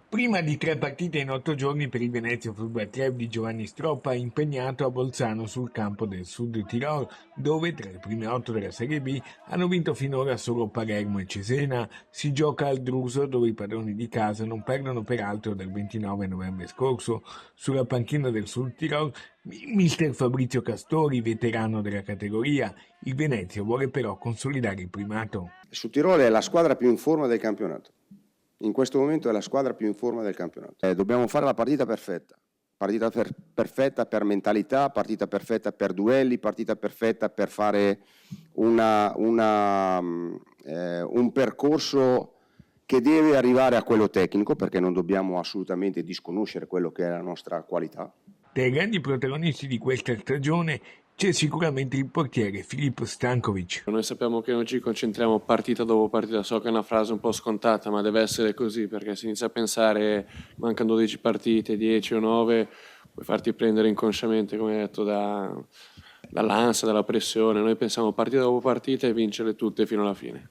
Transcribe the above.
Prima di 3 partite in 8 giorni per il Venezia Football Club di Giovanni Stroppa, impegnato a Bolzano sul campo del Sud Tirol, dove tra le prime 8 della Serie B hanno vinto finora solo Palermo e Cesena. Si gioca al Druso, dove i padroni di casa non perdono peraltro dal 29 novembre scorso. Sulla panchina del Sud Tirol, mister Fabrizio Castori, veterano della categoria. Il Venezia vuole però consolidare il primato. Sul Tirolo è la squadra più in forma del campionato. In questo momento è la squadra più in forma del campionato. Dobbiamo fare la partita perfetta. Perfetta per mentalità, partita perfetta per duelli, partita perfetta per fare un percorso che deve arrivare a quello tecnico, perché non dobbiamo assolutamente disconoscere quello che è la nostra qualità. Tra i grandi protagonisti di questa stagione c'è sicuramente il portiere Filip Stankovic. Noi sappiamo che non ci concentriamo partita dopo partita, so che è una frase un po' scontata, ma deve essere così, perché se inizi a pensare mancano 12 partite, 10 o 9, puoi farti prendere inconsciamente, come detto, dall'ansia, dalla pressione. Noi pensiamo partita dopo partita e vincerle tutte fino alla fine.